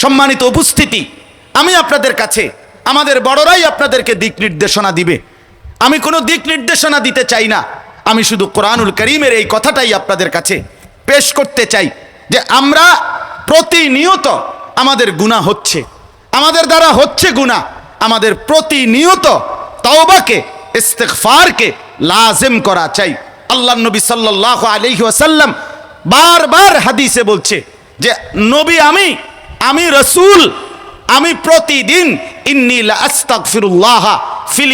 সম্মানিত উপস্থিতি, আমি আপনাদের কাছে, আমাদের বড়রাই আপনাদেরকে দিক নির্দেশনা দিবে। আমি কোনো দিক নির্দেশনা দিতে চাই না, আমি শুধু কোরআনুল কারীমের এই কথাটাই আপনাদের কাছে পেশ করতে চাই যে আমরা প্রতিনিয়ত আমাদের গুনাহ হচ্ছে, আমাদের দ্বারা হচ্ছে গুনাহ, আমাদের প্রতিনিয়ত তওবাকে, ইস্তিগফারকে লাজিম করা চাই। আল্লাহর নবী সাল্লাল্লাহু আলাইহি ওয়াসাল্লাম বারবার হাদিসে বলছে যে নবী আমি রাসূল, আমি প্রতিদিন ইন্নী লা আস্তাগফিরুল্লাহ ফিল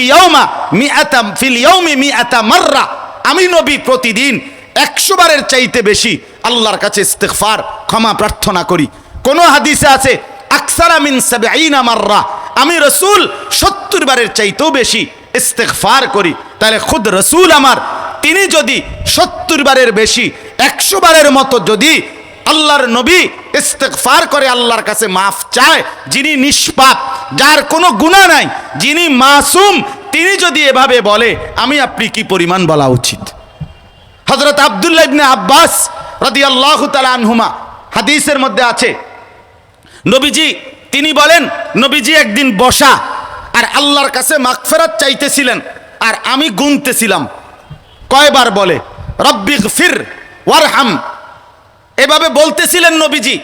ইয়াউমি মিআতা মাররা, আমি নবী প্রতিদিন 100 বারের চাইতে বেশি আল্লাহর কাছে ইস্তিগফার, ক্ষমা প্রার্থনা করি। কোন হাদিসে আছে আকসারা মিন 70 মাররা, আমি রাসূল 70 বারের চাইতেও বেশি ইস্তিগফার করি। তাহলে খুদ রাসূল আমার, তিনি যদি 70 বারের বেশি 100 বারের মতো যদি আল্লাহর নবী ইস্তিগফার করে, আল্লাহর কাছে মাফ চায়, যিনি নিষ্পাপ, যার কোনো গুনাহ নাই, যিনি মাসুম, তিনি যদি এভাবে বলে, আমি আপনি কি পরিমাণ বলা উচিত? হযরত আব্দুল্লাহ ইবনে আব্বাস রাদিয়াল্লাহু তাআলা আনহুমা হাদিসের মধ্যে আছে, নবীজি তিনি বলেন, নবীজি একদিন বসা আর আল্লাহর কাছে মাগফিরাত চাইতেছিলেন, আর আমি গুনতেছিলাম কয়বার বলে রব্বিগফির ওয়ারহাম, এভাবে বলতেছিলেন নবীজি।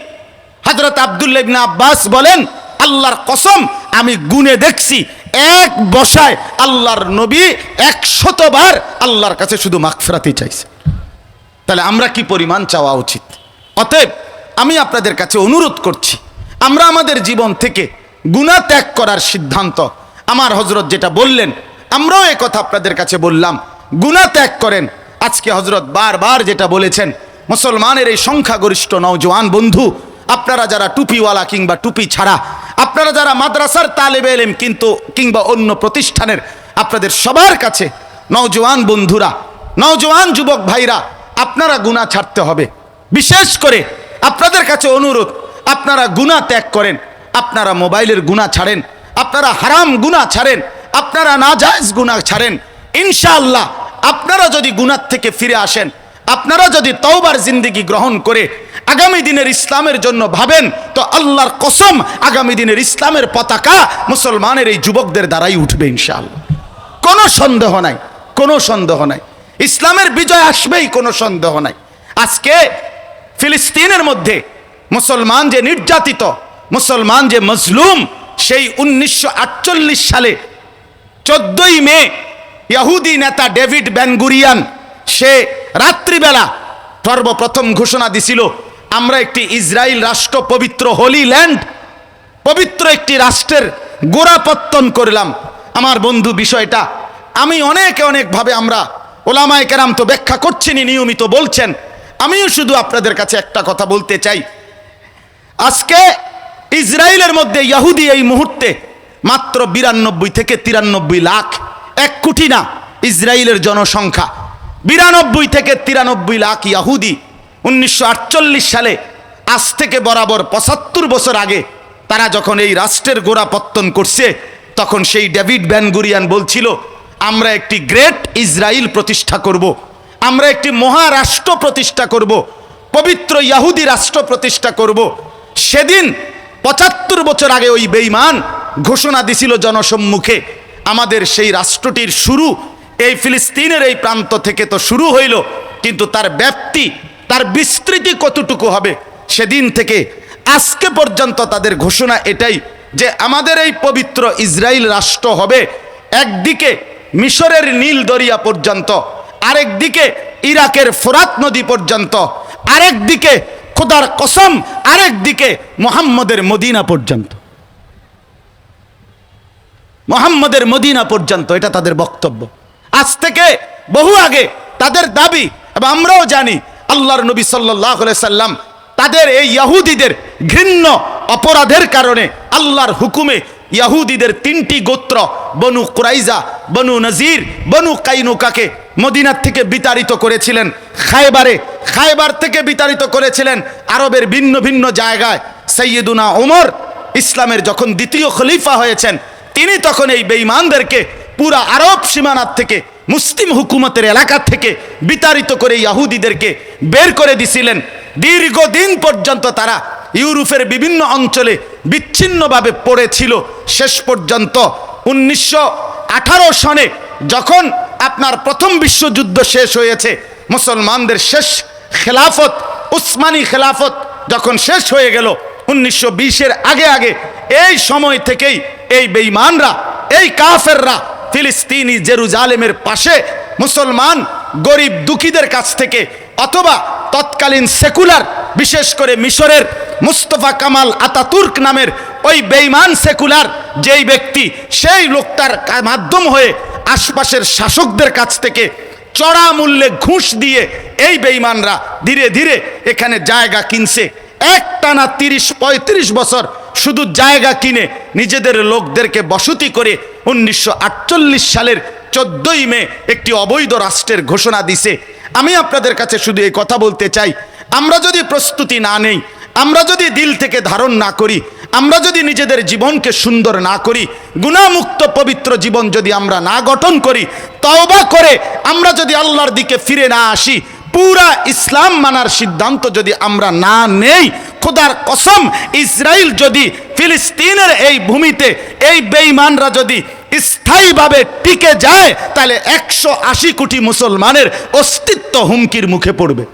হযরত আব্দুল্লাহ ইবনে আব্বাস বলেন, আল্লাহর কসম আমি গুনে দেখছি এক বসায় আল্লাহর নবী 100 বার আল্লাহর কাছে শুধু মাগফিরাতই চাইছে। তাহলে আমরা কি পরিমাণ চাওয়া উচিত? অতএব আমি আপনাদের কাছে অনুরোধ করছি, আমরা আমাদের জীবন থেকে গুনাহ ত্যাগ করার সিদ্ধান্ত, আমার হযরত যেটা বললেন আমরাও এই কথা আপনাদের কাছে বললাম, গুনাহ ত্যাগ করেন। আজকে হযরত বারবার যেটা বলেছেন, মুসলমানের এই সংখ্যাগরিষ্ঠ নওজোয়ান বন্ধু, আপনারা যারা টুপিওয়ালা কিংবা টুপি ছাড়া, আপনারা যারা মাদ্রাসার তালেবে ইলম কিন্তু কিংবা অন্য প্রতিষ্ঠানের, আপনাদের সবার কাছে নওজোয়ান বন্ধুরা, নওজোয়ান যুবক ভাইরা, আপনারা গুনাহ ছাড়তে হবে। বিশেষ করে আপনাদের কাছে অনুরোধ, আপনারা গুনাহ ত্যাগ করেন, আপনারা মোবাইলের গুনাহ ছাড়েন, আপনারা হারাম গুনাহ ছাড়েন, আপনারা নাজায়েজ গুনাহ ছাড়েন। ইনশাআল্লাহ আপনারা যদি গুনাহ থেকে ফিরে আসেন, আপনারা যদি তওবার জিন্দেগি গ্রহণ করে আগামী দিনের ইসলামের জন্য ভাবেন, তো আল্লাহর কসম আগামী দিনের ইসলামের পতাকা মুসলমানের এই যুবকদের দ্বারাই উঠবে ইনশাআল্লাহ। কোনো সন্দেহ নাই, কোনো সন্দেহ নাই, ইসলামের বিজয় আসবেই, কোনো সন্দেহ নাই। আজকে ফিলিস্তিনের মধ্যে মুসলমান যে নির্যাতিত, মুসলমান যে মজলুম, সেই 1948 সালে 14ই মে ইহুদি নেতা ডেভিড বেন গুরিয়ান সে রাত্রিবেলা সর্বপ্রথম ঘোষণা দিছিল, আমরা একটি ইসরায়েল রাষ্ট্র, পবিত্র হোলি ল্যান্ড, পবিত্র একটি রাষ্ট্রের গোড়াপত্তন করলাম। আমার বন্ধু, বিষয়টা আমি অনেকভাবে আমরা ওলামায়ে কেরাম তো ব্যাখ্যা করছেনই, নিয়মিত বলছেন, আমিও শুধু আপনাদের কাছে একটা কথা বলতে চাই। আজকে ইসরায়েলের মধ্যে ইহুদি এই মুহূর্তে মাত্র 92 থেকে 93 লাখ, 1 কোটি না, ইসরায়েলের জনসংখ্যা 92 থেকে 93 লাখ ইহুদি। 1948 সালে, আজ থেকে বরাবর 75 বছর আগে তারা যখন এই রাষ্ট্রের গোড়াপত্তন করছে, তখন সেই ডেভিড বেন গুরিয়ান বলছিল, আমরা একটি গ্রেট ইসরায়েল প্রতিষ্ঠা করব, আমরা একটি মহারাষ্ট্র প্রতিষ্ঠা করব, পবিত্র ইহুদি রাষ্ট্র প্রতিষ্ঠা করব। সেদিন 75 বছর আগে ওই বেঈমান ঘোষণা দিছিল জনসম্মুখে, আমাদের সেই রাষ্ট্রটির শুরু এই ফিলিস্তিনের এই প্রান্ত থেকে তো শুরু হইল, কিন্তু তার ব্যাপ্তি, তার বিস্তৃতি কতটুকু হবে, সেদিন থেকে আজকে পর্যন্ত তাদের ঘোষণা এটাই যে আমাদের এই পবিত্র ইসরায়েল রাষ্ট্র হবে একদিকে মিশরের নীল দরিয়া পর্যন্ত, আরেকদিকে ইরাকের ফোরাত নদী পর্যন্ত, আরেকদিকে খোদার কসম আরেকদিকে মুহাম্মদের মদিনা পর্যন্ত, মুহাম্মদের মদিনা পর্যন্ত। এটা তাদের বক্তব্য। আজ থেকে বহু আগে তাদের দাবি, এবং আমরাও জানি আল্লাহর নবী সাল্লাল্লাহু আলাইহি সাল্লাম তাদের এই ইহুদিদের ঘৃণ্য অপরাধের কারণে আল্লাহর হুকুমে ইহুদিদের 3টি গোত্র, বনু কুরাইজা, বনু নজির, বনু কাইনুকাকে মদিনার থেকে বিতাড়িত করেছিলেন, খায়বার থেকে বিতাড়িত করেছিলেন আরবের ভিন্ন ভিন্ন জায়গায়। সাইয়্যিদুনা ওমর ইসলামের যখন দ্বিতীয় খলিফা হয়েছেন, তিনি তখন এই বেঈমানদেরকে পুরা আরব সীমানার থেকে, মুসলিম হুকুমতের এলাকা থেকে বিতাড়িত করে ইহুদিদেরকে বের করে দিছিলেন। দীর্ঘদিন পর্যন্ত তারা ইউরোপের বিভিন্ন অঞ্চলে বিচ্ছিন্নভাবে পড়েছিল। শেষ পর্যন্ত 1918 সনে যখন আপনার প্রথম বিশ্বযুদ্ধ শেষ হয়েছে, মুসলমানদের শেষ খেলাফত, উসমানী খেলাফত যখন শেষ হয়ে গেল 1920-এর আগে আগে, এই সময় থেকেই এই বেঈমানরা, এই কাফেররা ফিলিস্তিনি জেরুজালেমের পাশে মুসলমান গরিব দুঃখীদের কাছ থেকে অথবা তৎকালীন সেকুলার, বিশেষ করে মিশরের মুস্তফা কামাল আতাতুর্ক নামের ওই বেঈমান সেকুলার যেই ব্যক্তি, সেই লোকটার মাধ্যম হয়ে আশপাশের শাসকদের কাছ থেকে চড়া মূল্যে ঘুষ দিয়ে এই বেঈমানরা ধীরে ধীরে এখানে জায়গা কিনছে। একটানা 30-35 বছর শুধু জায়গা কিনে নিজেদের লোকদেরকে বসতি করে 1948 সালের 14ই মে একটি অবৈধ রাষ্ট্রের ঘোষণা দিছে। আমি আপনাদের কাছে শুধু এই কথা বলতে চাই, আমরা যদি প্রস্তুতি না নেই, আমরা যদি দিল থেকে ধারণ না করি, আমরা যদি নিজেদের জীবনকে সুন্দর না করি, গুনাহমুক্ত পবিত্র জীবন যদি আমরা না গঠন করি, তওবা করে আমরা যদি আল্লাহর দিকে ফিরে না আসি, পুরা ইসলাম মানার সিদ্ধান্ত যদি আমরা না নেই, খোদার কসম, ইসরায়েল যদি ফিলিস্তিনের এই ভূমিতে এই বেঈমানরা যদি স্থায়ীভাবে টিকে যায়, তাহলে 180 কোটি মুসলমানের অস্তিত্ব হুমকির মুখে পড়বে,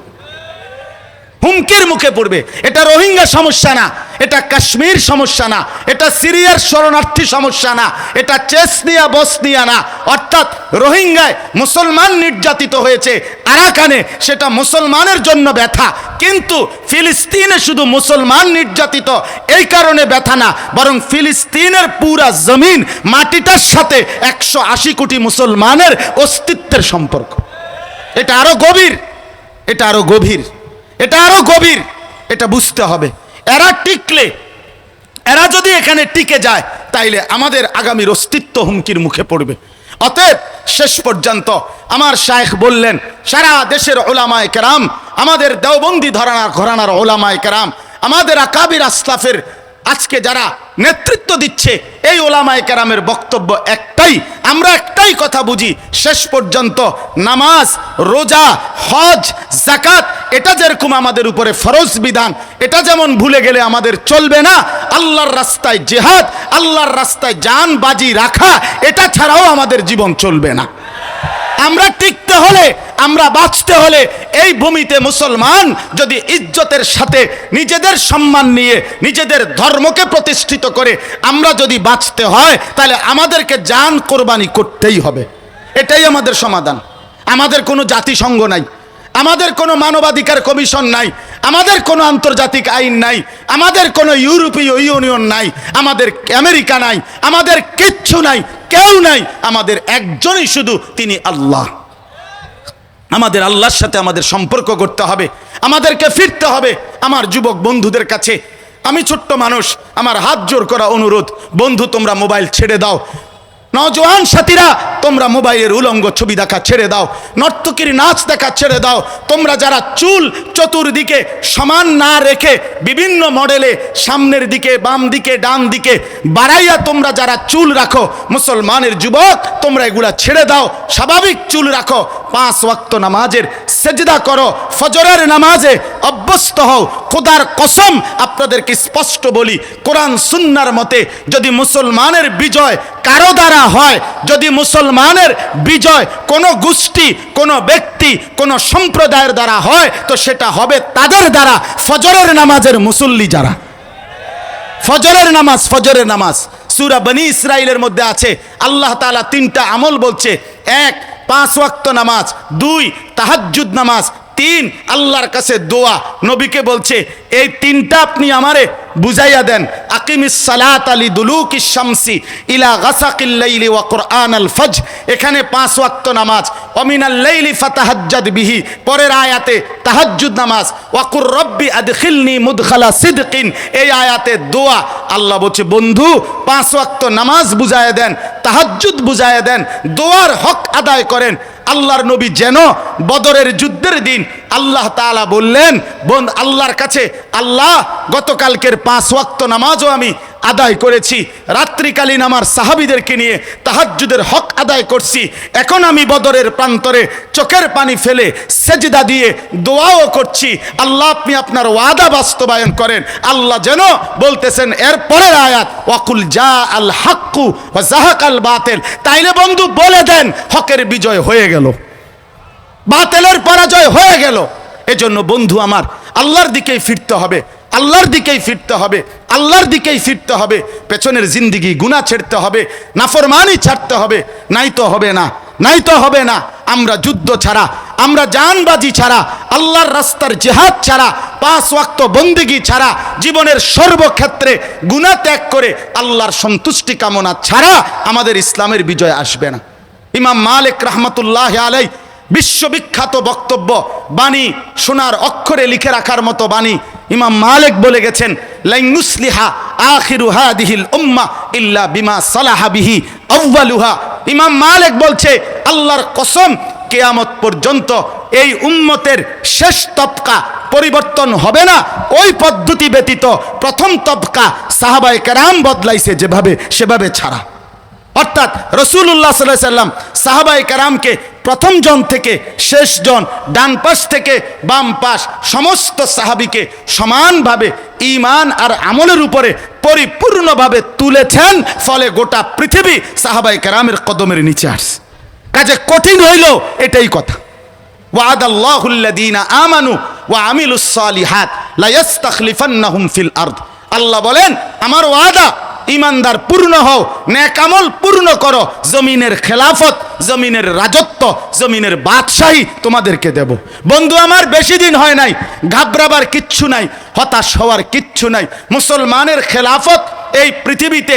হুমকির মুখে পড়বে। এটা রোহিঙ্গা সমস্যা না, এটা কাশ্মীর সমস্যা না, এটা সিরিয়ার শরণার্থী সমস্যা না, এটা চেচনিয়া বসনিয়া না। অর্থাৎ রোহিঙ্গায় মুসলমান নির্যাতিত হয়েছে আরাকানে, সেটা মুসলমানের জন্য ব্যথা, কিন্তু ফিলিস্তিনে শুধু মুসলমান নির্যাতিত এই কারণে ব্যথা না, বরং ফিলিস্তিনের পুরা জমিন মাটিটার সাথে 180 কোটি মুসলমানের অস্তিত্বের সম্পর্ক। এটা আরো গভীর, এটা আরো গভীর, এটা আরো গভীর, এটা বুঝতে হবে। এরা টিকলে, এরা যদি এখানে টিকে যায়, তাইলে আমাদের আগামীর অস্তিত্ব হুমকির মুখে পড়বে। অতএব শেষ পর্যন্ত আমার শায়েখ বললেন, সারা দেশের ওলামায়ে কেরাম, আমাদের দেওবন্দি ঘরানার ওলামায়ে কেরাম, আমাদের আকাবির আসলাফের আজকে যারা নেতৃত্ব দিচ্ছে, এই ওলামায়ে কেরামের বক্তব্য একটাই, আমরা একটাই কথা বুঝি, শেষ পর্যন্ত নামাজ, রোজা, হজ, যাকাত, এটা যেরকম আমাদের উপরে ফরজ বিধান, এটা যেমন ভুলে গেলে আমাদের চলবে না, আল্লাহর রাস্তায় জিহাদ, আল্লাহর রাস্তায় জান বাজি রাখা, এটা ছাড়াও আমাদের জীবন চলবে না। আমরা টিকতে হলে, আমরা বাঁচতে হলে, এই ভূমিতে মুসলমান যদি ইজ্জতের সাথে নিজেদের সম্মান নিয়ে নিজেদের ধর্মকে প্রতিষ্ঠিত করে আমরা যদি বাঁচতে হয়, তাহলে আমাদেরকে জান কোরবানি করতেই হবে। এটাই আমাদের সমাধান। আমাদের কোনো জাতিসংঘ নাই, আমাদের কোনো মানবাধিকার কমিশন নাই, আমাদের কোনো আন্তর্জাতিক আইন নাই, আমাদের কোনো ইউরোপীয় ইউনিয়ন নাই, আমাদের আমেরিকা নাই, আমাদের কিচ্ছু নাই, কেউ নাই, আমাদের একজনই শুধু, তিনি আল্লাহ। আমাদের আল্লাহর সাথে আমাদের সম্পর্ক করতে হবে, আমাদেরকে ফিরতে হবে। আমার যুবক বন্ধুদের কাছে আমি ছোট্ট মানুষ, আমার হাত জোর করা অনুরোধ, বন্ধু তোমরা মোবাইল ছেড়ে দাও। নওজোয়ান সাথীরা, তোমরা মোবাইলের উলঙ্গ ছবি দেখা ছেড়ে দাও, নর্তকীর নাচ দেখা ছেড়ে দাও। তোমরা যারা চুল চতুর্দিকে সমান না রেখে বিভিন্ন মডেলে সামনের দিকে, বাম দিকে, ডান দিকে বাড়াইয়া তোমরা যারা চুল রাখো, মুসলমানের যুবক, তোমরা এগুলা ছেড়ে দাও, স্বাভাবিক চুল রাখো, 5 ওয়াক্ত নামাজের সেজদা করো, ফজরের নামাজে অভ্যস্ত হও। খোদার কসম আপনাদেরকে স্পষ্ট বলি, কোরআন সুন্নাহর মতে যদি মুসলমানের বিজয় কারো দ্বারা হয়, যদি মুসলমানের বিজয় কোনো গোষ্ঠী, কোনো ব্যক্তি, কোনো সম্প্রদায়ের দ্বারা হয়, তো সেটা হবে তাদের দ্বারা, ফজরের নামাজের মুসল্লি যারা। ফজরের নামাজ, ফজরের নামাজ সূরা বনী ইসরাইলের মধ্যে আছে, আল্লাহ তাআলা 3টা আমল বলছে। 1 5 ওয়াক্ত নামাজ, 2 তাহাজ্জুদ নামাজ, 3 আল্লাহর কাছে দোয়া। নবীকে বলছে এই 3টা আপনি আমারে বুঝাইয়া দেন। আকিমিস সালাত লিদুলুকিশ শামসি ইলা গাসাকিল লাইলি ওয়া কুরআনাল ফজর, এখানে 5 ওয়াক্ত নামাজ। ওমিনাল লাইলি ফাতাহাজ্জাদ বিহি, পরের আয়াতে তাহাজ্জুদ নামাজ। ওয়া কুর রব্বি আদখিলনি মুদখালা সিদকিন, এই আয়াতে দোয়া। আল্লাহ বলছে বন্ধু 5 ওয়াক্ত নামাজ বুঝাইয়া দেন, তাহাজ্জুদ বুঝাইয়া দেন, দোয়ার হক আদায় করেন। আল্লাহর নবী যেন বদরের যুদ্ধের দিন আল্লাহ তাআলা বললেন আল্লাহর কাছে, আল্লাহ গতকালকের 5 ওয়াক্ত নামাজও আমি আদায় করেছি, রাত্রিকালীন আমার সাহাবীদেরকে নিয়ে তাহাজ্জুদের হক আদায় করছি। এখন আমি বদরের প্রান্তরে চোখের পানি ফেলে সেজদা দিয়ে দোয়াও করছি, আল্লাহ আপনি আপনার ওয়াদা বাস্তবায়ন করেন। আল্লাহ যেন বলতেছেন এর পরের আয়াত, ওয়াকুল জা আল হাক্কু ওয়া যাহাকাল বাতিল। তাইলে বন্ধু বলে দেন হকের বিজয় হয়ে গেল, বাতিলের পরাজয় হয়ে গেল। এজন্য বন্ধু আমার, আল্লাহর দিকেই ফিরতে হবে, আল্লাহর দিকেই ফিরতে হবে, আল্লাহর দিকেই ফিরতে হবে। পেছনের জিন্দিগি গুনাহ ছেড়তে হবে, নাফরমানি ছাড়তে হবে, নাই তো হবে না, নাই তো হবে না। আমরা যুদ্ধ ছাড়া, আমরা জানবাজি ছাড়া, আল্লাহর রাস্তার জিহাদ ছাড়া, 5 ওয়াক্ত বন্দেগী ছাড়া, জীবনের সর্বক্ষেত্রে গুনাহ ত্যাগ করে আল্লাহর সন্তুষ্টি কামনা ছাড়া আমাদের ইসলামের বিজয় আসবে না। ইমাম মালিক রাহমাতুল্লাহি আলাইহি বিশ্ববিখ্যাত বক্তব্য, বাণী সোনার অক্ষরে লিখে রাখার মতো বাণী। ইমাম মালিক বলে গেছেন, লান ইউসলিহা আখিরু হাদিহিল উম্মাহ ইল্লা বিমা সালাহা বিহি আউয়ালুহা। ইমাম মালিক বলছে, আল্লাহর কসম, কিয়ামত পর্যন্ত এই উম্মতের শেষ তবকা পরিবর্তন হবে না ওই পদ্ধতি ব্যতীত প্রথম তবকা সাহাবায়ে কেরাম বদলাইছে যেভাবে সেভাবে ছাড়া। অর্থাৎ রাসূলুল্লাহ সাল্লাল্লাহু আলাইহি সাল্লাম সাহাবায়ে কেরামকে প্রথম জন থেকে শেষ জন, ডান পাশ থেকে বাম পাশ, সমস্ত সাহাবীকে সমানভাবে ঈমান আর আমলের উপরে পরিপূর্ণভাবে তুলেছেন। ফলে গোটা পৃথিবী সাহাবায়ে কেরামের কদমের নিচে আসছে। কাজে কঠিন হইল এটাই কথা। ওয়াদাল্লাহুল্লাযীনা আমানু ওয়া আমিলুস সালিহাত লা ইস্তাখলিফান্নাহুম ফিল আরদ। আল্লাহ বলেন, আমার ওয়াদা, ইমানদার পূর্ণ হও, নেক আমল পূর্ণ করো, জমিনের খেলাফত, জমিনের রাজত্ব, জমিনের বাদশাহী তোমাদেরকে দেব। বন্ধু আমার, বেশি দিন হয় নাই, ঘাবড়াবার কিচ্ছু নাই, হতাশ হওয়ার কিচ্ছু নাই। মুসলমানের খেলাফত এই পৃথিবীতে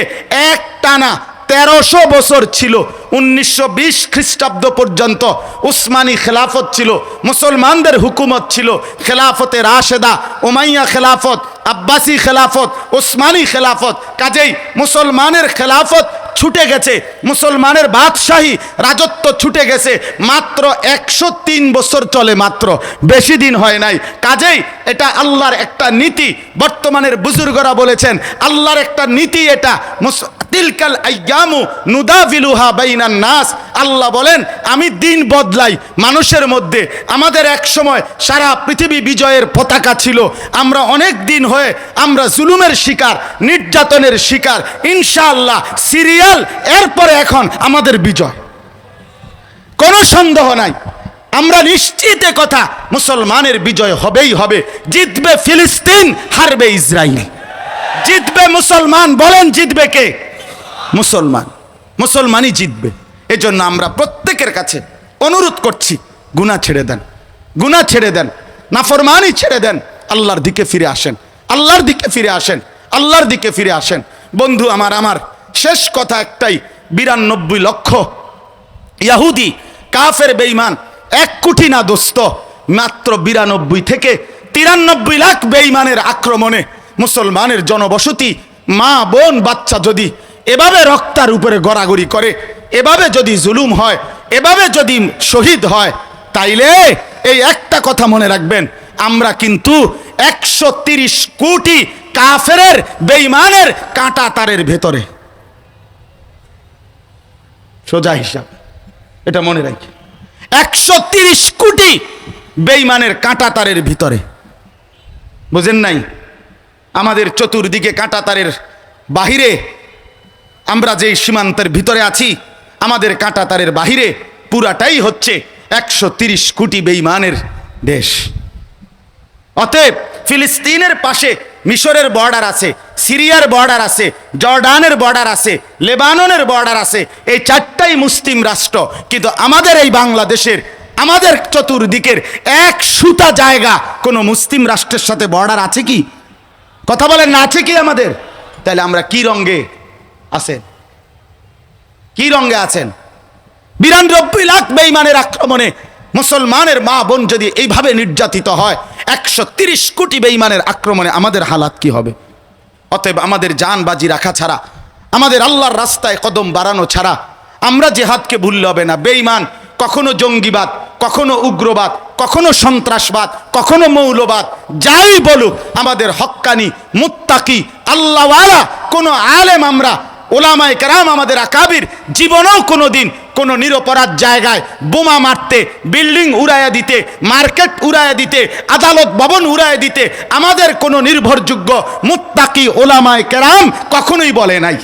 একটানা 1300 বছর ছিল। 1920 খ্রিস্টাব্দ পর্যন্ত উসমানী খেলাফত ছিল, মুসলমানদের হুকুমত ছিল। খেলাফতে রাশেদা, উমাইয়া খেলাফত, আব্বাসী খেলাফত, উসমানী খেলাফত। কাজেই মুসলমানের খেলাফত ছুটে গেছে, মুসলমানের বাদশাহী রাজত্ব ছুটে গেছে। মাত্র 103 বছর চলে, মাত্র, বেশি দিন হয় নাই। কাজেই এটা আল্লাহর একটা নীতি। বর্তমানের বুজুর্গরা বলেছেন আল্লাহর একটা নীতি এটা। তিলকাল আইয়ামু নুদাভিলুহা বাইনান নাস। আল্লাহ বলেন, আমি দিন বদলাই মানুষের মধ্যে। আমাদের এক সময় সারা পৃথিবী বিজয়ের পতাকা ছিল, আমরা অনেক দিন হয়ে আমরা জুলুমের শিকার, নির্যাতনের শিকার। ইনশাআল্লাহ সিরিয়াল এরপরে এখন আমাদের বিজয়, কোনো সন্দেহ নাই। আমরা নিশ্চিত কথা, মুসলমানের বিজয় হবেই হবে। জিতবে ফিলিস্তিন, হারবে ইসরাইল। জিতবে মুসলমান। বলেন জিতবে কে? মুসলমান। মুসলমানই জিতবে। এজন্য আমরা প্রত্যেকের কাছে অনুরোধ করছি, গুনাহ ছেড়ে দেন, গুনাহ ছেড়ে দেন, নাফরমানি ছেড়ে দেন, আল্লাহর দিকে ফিরে আসেন, আল্লাহর দিকে ফিরে আসেন, আল্লাহর দিকে ফিরে আসেন। বন্ধু আমার শেষ কথা একটাই, 92 লক্ষ ইহুদি কাফের বেঈমান, 1 কোটি না দোস্ত, মাত্র 92 থেকে 93 লাখ বেঈমানের আক্রমণে মুসলমানের জনবসতি, মা বোন বাচ্চা যদি এভাবে রক্তার উপরে গড়াগড়ি করে, এভাবে যদি জুলুম হয়, এভাবে যদি শহীদ হয়, তাইলে এই একটা কথা মনে রাখবেন, আমরা কিন্তু 130 কোটি কাফেরের বেঈমানের কাঁটা তারের ভেতরে। সোজা হিসাব, এটা মনে রাখি। 130 কোটি বেঈমানের কাঁটা তারের ভিতরে। বুঝেন নাই? আমাদের চতুর্দিকে কাঁটা তারের বাহিরে, আমরা যেই সীমান্তের ভিতরে আছি, আমাদের কাঁটা তারের বাহিরে পুরাটাই হচ্ছে 130 কোটি বেঈমানের দেশ। অতএব ফিলিস্তিনের পাশে মিশরের বর্ডার আছে, সিরিয়ার বর্ডার আছে, জর্ডানের বর্ডার আছে, লেবাননের বর্ডার আছে। এই 4টাই মুসলিম রাষ্ট্র। কিন্তু আমাদের এই বাংলাদেশের, আমাদের চতুর্দিকের 1 সুতা জায়গা কোনো মুসলিম রাষ্ট্রের সাথে বর্ডার আছে কি? কথা বলেন না, আছে কি আমাদের? তাহলে আমরা কি রঙে আছেন? কি রঙে আছেন? 92 লাখ বেঈমানের আক্রমণে মুসলমানের মা বোন যদি এইভাবে নির্যাতিত হয়, 130 কোটি বেঈমানের আক্রমণে আমাদের হালাত কি হবে? অতএব আমাদের জান বাজি রাখা ছাড়া, আমাদের আল্লাহর রাস্তায় কদম বাড়ানো ছাড়া আমরা জিহাদকে ভুললে হবে না। বেঈমান কখনো জঙ্গিবাদ, কখনো উগ্রবাদ, কখনো সন্ত্রাসবাদ, কখনো মৌলবাদ, যাই বলুক, আমাদের হক্কানি মুত্তাকি আল্লাহওয়ালা কোনো আলেম আমরা ওলামায়ে কেরাম আমাদের আকাবির জীবনেও কোনো দিন কোনো নিরপরাধ জায়গায় বোমা মারতে, বিল্ডিং উড়াইয়া দিতে, মার্কেট উড়াইয়া দিতে, আদালত ভবন উড়াইয়া দিতে আমাদের কোনো নির্ভরযোগ্য মুত্তাকি ওলামায়ে কেরাম কখনোই বলে নাই,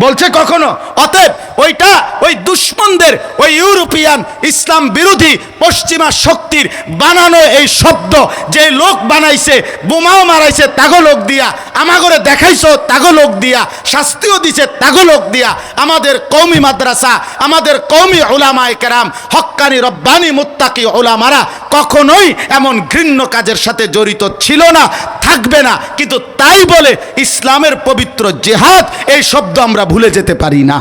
বলছে কখনো? অতএব ওইটা ওই দুশ্মনদের, ওই ইউরোপিয়ান ইসলাম বিরোধী পশ্চিমা শক্তির বানানো এই শব্দ, যে লোক বানাইছে, বোমাও মারাইছে তাগো লোক দিয়া, আমাগরে দেখাইছো তাগো লোক দিয়া, শাস্তিও দিছে তাগো লোক দিয়া। আমাদের কওমি মাদ্রাসা, আমাদের কওমি উলামায়ে কেরাম, হক্কানি রব্বানি মুত্তাকি উলামারা কখনোই এমন ঘৃণ্য কাজের সাথে জড়িত ছিল না, থাকবে না। কিন্তু তাই বলে ইসলামের পবিত্র জিহাদ এই শব্দ আমরা ভুলে যেতে পারি না।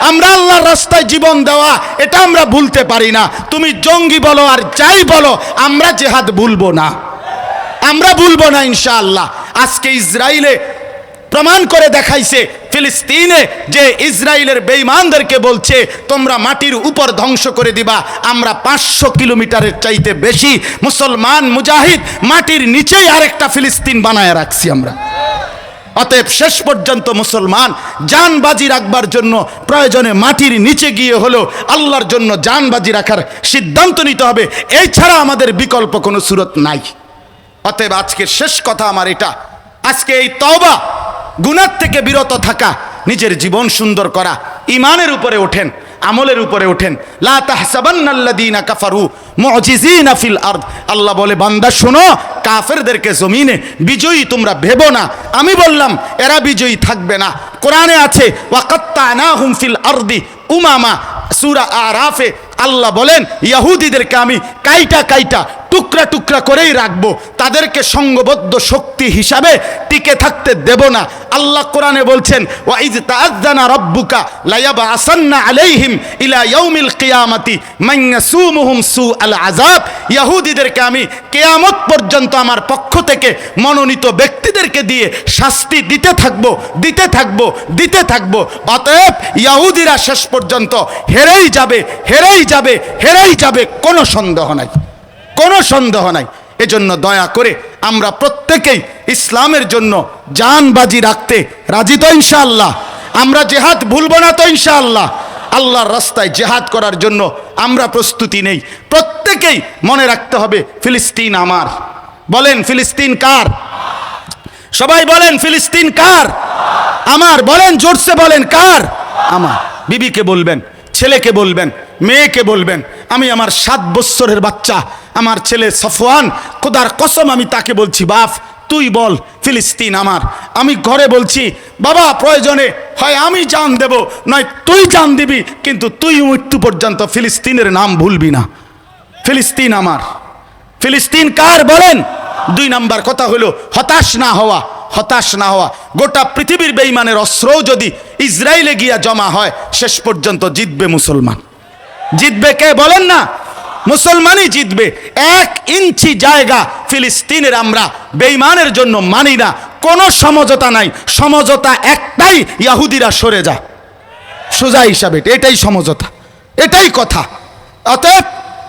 আমরা আল্লাহর রাস্তায় জীবন দেওয়া এটা আমরা ভুলতে পারি না। তুমি জঙ্গি বলো আর যাই বলো, আমরা জিহাদ ভুলবো না, আমরা ভুলবো না ইনশাআল্লাহ। আজকে ইসরায়েলে প্রমাণ করে দেখাইছে, ফিলিস্তিনে যে ইসরায়েলের বেঈমানদেরকে বলছে তোমরা মাটির উপর ধ্বংস করে দিবা, আমরা 500 কিলোমিটারের চাইতে বেশি মুসলমান মুজাহিদ মাটির নিচেই আরেকটা ফিলিস্তিন বানায় রাখছি আমরা। অতএব শেষ পর্যন্ত মুসলমান জানবাজি রাখবার জন্য প্রয়োজনে মাটির নিচে গিয়ে হলো আল্লাহর জন্য জানবাজি রাখার সিদ্ধান্ত নিতে হবে, এই ছাড়া আমাদের বিকল্প কোনো সুরত নাই। অতএব আজকের শেষ কথা আমার এটা, আজকে এই তওবা, গুনাহ থেকে বিরত থাকা, নিজের জীবন সুন্দর করা, ইমানের উপরে ওঠেন, আমলের উপরে ওঠেন। লা তাহসাবান্নাল্লাযীনা কাফারু মুজিজিনা ফিল আরদ, আল্লাহ বলে বান্দা শোনো, কাফেরদেরকে জমিনে বিজয়ী তোমরা ভেবো না। আমি বললাম এরা বিজয়ী থাকবে না। কোরআনে আছে ওয়াকাত্তানাহুম ফিল আরদি উমামা, সূরা আরাফে আল্লাহ বলেন ইহুদিদেরকে আমি কাইটা কাইটা টুকরা টুকরা করেই রাখবো, তাদেরকে সংঘবদ্ধ শক্তি হিসাবে টিকে থাকতে দেব না। আল্লাহ কোরআনে বলছেন ওয়াইজ তাআযানা রাব্বুকা লায়াবআসান্না আলাইহিম ইলা ইয়াউমিল কিয়ামাতি মান ইয়াসুমুহুম সুআল আযাব, ইহুদিদেরকে আমি কিয়ামত পর্যন্ত আমার পক্ষ থেকে মনোনীত ব্যক্তিদেরকে দিয়ে শাস্তি দিতে থাকবো, দিতে থাকবো, দিতে থাকবো। অতএব ইহুদিরা শেষ পর্যন্ত হেরেই যাবে, হেরেই যাবে, হেরেই যাবে, কোনো সন্দেহ নাই, কোনো সন্দেহ নাই। এজন্য দয়া করে আমরা প্রত্যেকেই ইসলামের জন্য জানবাজি রাখতে রাজি তো ইনশাআল্লাহ? আমরা জিহাদ ভুলবো না তো ইনশাআল্লাহ? আল্লাহর রাস্তায় জিহাদ করার জন্য আমরা প্রস্তুতি নেই। প্রত্যেকেই মনে রাখতে হবে ফিলিস্তিন আমার। বলেন ফিলিস্তিন কার? সবাই বলেন ফিলিস্তিন কার? আমার। বলেন জোরসে বলেন কার? আমার। বিবিকে বলবেন, ছেলেকে বলবেন, মেয়েকে বলবেন। আমি আমার 7 বছরের বাচ্চা, আমার ছেলে সফওয়ান, খোদার কসম আমি তাকে বলছি বাপ তুই বল ফিলিস্তিন আমার। আমি ঘরে বলছি বাবা প্রয়োজনে হয় আমি জান দেব, নয় তুই জান দিবি, কিন্তু তুই মৃত্যু পর্যন্ত ফিলিস্তিনের নাম ভুলবি না। ফিলিস্তিন আমার। ফিলিস্তিন কার বলেন? 2 নাম্বার কথা হলো হতাশ না হওয়া, হতাশ না হওয়া। গোটা পৃথিবীর বেঈমানের অস্ত্রও যদি ইসরায়েলে গিয়া জমা হয়, শেষ পর্যন্ত জিতবে মুসলমান। জিতবে কে বলেন না? মুসলমানই জিতবে। 1 ইঞ্চি জায়গা ফিলিস্তিনের আমরা বেঈমানের জন্য মানি না, কোনো সমঝোতা নাই। সমঝোতা একটাই, ইহুদিরা সরে যা, সোজা হিসাবে এটাই সমঝোতা, এটাই কথা। অতএব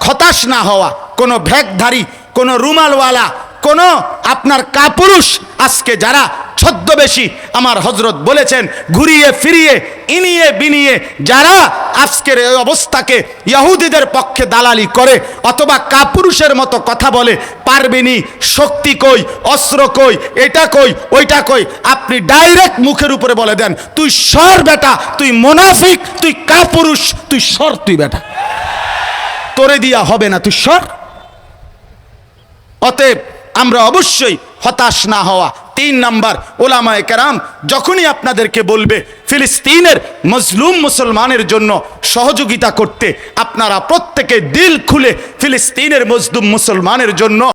হতাশ না হওয়া, কোনো ভ্যাগধারী, কোনো রুমালওয়ালা, কোনো আপনার কাপুরুষ আজকে যারা ছদ্মবেশী, আমার হযরত বলেছেন ঘুরিয়ে ফিরিয়ে ইনিয়ে বিনিয়ে যারা আজকের এই অবস্থাকে ইহুদিদের পক্ষে দালালি করে অথবা কাপুরুষের মতো কথা বলে, পারবেনি, শক্তি কই, অস্ত্র কই, এটা কই, ওইটা কই, আপনি ডাইরেক্ট মুখের উপরে বলে দেন তুই সর বেটা, তুই মুনাফিক, তুই কাপুরুষ, তুই সর, তুই বেটা, তোরে দিয়া হবে না, তুই সর। অতএব আমরা অবশ্যই হতাশ না হওয়া। 3 নাম্বার, ওলামায়ে কেরাম যখনই আপনাদেরকে বলবে ফিলিস্তিনের মজলুম মুসলমানের জন্য সহযোগিতা করতে, আপনারা প্রত্যেকে দিল খুলে ফিলিস্তিনের মজলুম মুসলমানের জন্য